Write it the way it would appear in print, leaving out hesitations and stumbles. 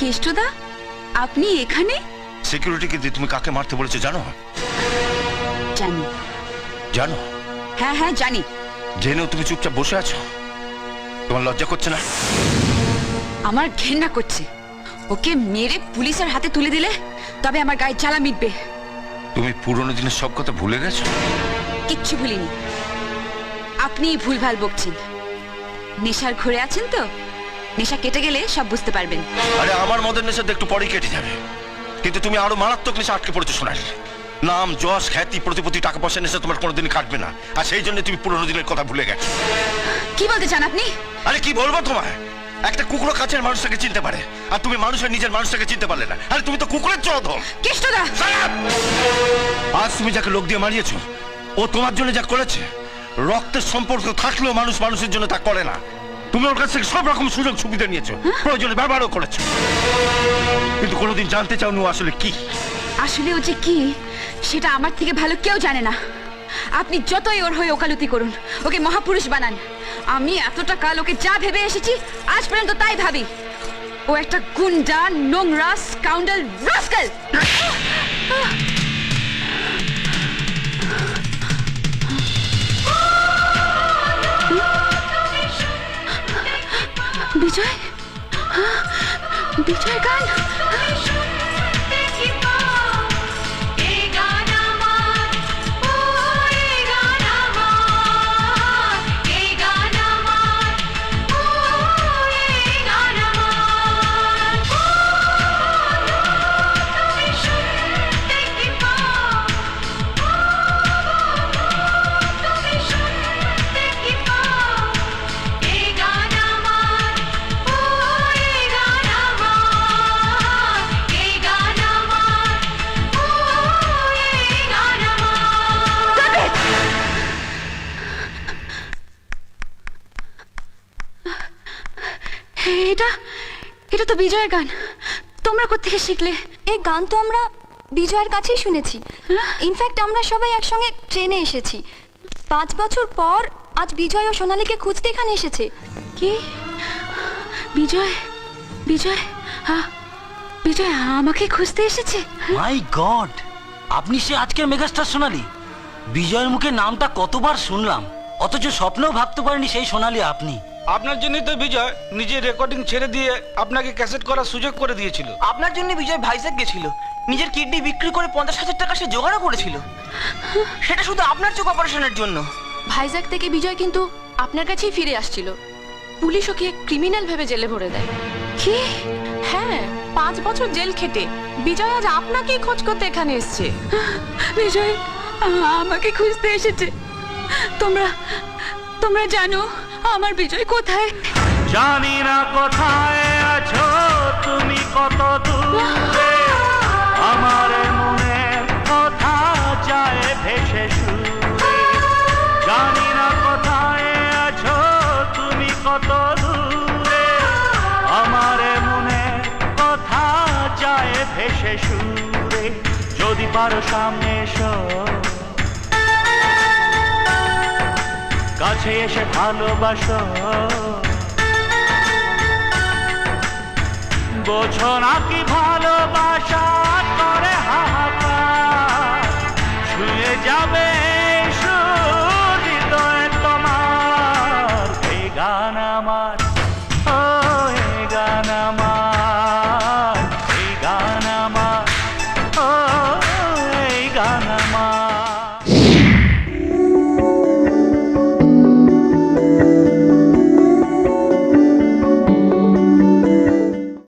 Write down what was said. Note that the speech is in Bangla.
কেষ্টদা, আপনি এখানে? সিকিউরিটিকে দিয়ে তুমি কাকে মারতে বলেছো জানো? জানি। জানো? হ্যাঁ হ্যাঁ জানি। জেনেও তুমি চুপচাপ বসে আছো? তোমার লজ্জা করছে না? আমার ঘেন্না করছে। ওকে মেরে পুলিশের হাতে তুলে দিলে তবে আমার গায়ে জ্বালা মিটবে। তুমি পুরনো দিনের সব কথা ভুলে গেছো? কিচ্ছু ভুলিনি। আপনি ভুলভাল বকছেন। নেশার ঘরে আছেন তো? নেশা কেটে গেলে সব বুঝতে পারবেন। আরে আমার মদের নেশা একটু পরেই কেটে যাবে, কিন্তু তুমি আরো মারাত্মক নেশা আটকে পড়েছো সোনালি। নাম, যশ, খ্যাতি, প্রতিপত্তি, টাকা পয়সা নেশা তোমার কোনোদিন কাটবে না, আর সেই জন্য তুমি পুরনো দিনের কথা ভুলে গেছো। কি বলতে চান আপনি? আরে কি বলবো তোমায়? একটা কুকুরও কাছের মানুষটাকে চিনতে পারে, আর তুমি মানুষের নিজের মানুষটাকে চিনতে পারলে না। আরে তুমি তো কুকুরের চোদন। কেষ্টদা! আজ তুমি যাকে লোক দিয়ে মারিয়েছো, ও তোমার জন্য যা করেছে, রক্তের সম্পর্ক থাকলেও মানুষ মানুষের জন্য তা করে না। তুমি ওর কাছ থেকে সব রকম সুযোগ সুবিধা নিয়েছো, প্রয়োজনে ব্যবহারও করেছো, কিন্তু কোনোদিন জানতে চাওনি ও আসলে কি। আসলে ও যে কি সেটা আমার থেকে ভালো কেউ জানে না। আপনি যতই ওর হয়ে ওকালতি করুন, ওকে মহাপুরুষ বানান, আমি এতটা কাল ওকে যা ভেবে এসেছি আজ পর্যন্ত তাই ভাবি। ও একটা গুন্ডা, নোংরা, স্কাউন্ডাল, রাস্কেল। বিজয়, বিজয় গান। এটা এটা তো বিজয়ের গান। তোমরা কোত্থেকে শিখলে? এই গান তো আমরা বিজয়ের কাছেই শুনেছি। ইনফ্যাক্ট আমরা সবাই একসঙ্গে ট্রেনে এসেছি। 5 বছর পর আজ বিজয় ও সোনালীকে খুঁজতে এখানে এসেছে। কি? বিজয়, বিজয়, বিজয় আমাকে খুঁজতে এসেছে? মাই গড, আপনি সে আজকের মেগাস্টার সোনালী। বিজয়ের মুখে নামটা কতবার শুনলাম, অথচ স্বপ্নেও ভাবতে পারিনি সেই সোনালী আপনি। আপনার জন্যই তো বিজয় নিজের রেকর্ডিং ছেড়ে দিয়ে আপনাকে ক্যাসেট করার সুযোগ করে দিয়েছিল। আপনার জন্য বিজয় ভাইজ্যাক গেছিল, নিজের কিডনি বিক্রি করে 50,000 টাকা সে জোগাড়ও করেছিল, সেটা শুধু আপনার চোখ অপারেশনের জন্য। ভাইজ্যাক থেকে বিজয় কিন্তু আপনার কাছেই ফিরে আসছিল। পুলিশ ওকে ক্রিমিনাল ভেবে জেলে ভরে দেয়। কি? হ্যাঁ, 5 বছর জেল খেটে বিজয় আজ আপনাকেই খোঁজ করতে এখানে এসেছে। বিজয় আমাকে খুঁজতে এসেছে। তোমরা তোমরা জানো আমার বিজয় কোথায়? জানি না কোথায় আছো তুমি, কত দূরে আমার মনের কথা যায় ভেসে সুরে। জানি না কোথায় আছো তুমি, কত দূরে আমার মনের কথা যায় ভেসে সুরে। যদি পারো সামনে এসো, কাছে এসে ভালোবাসো, বোঝো না কি ভালোবাসা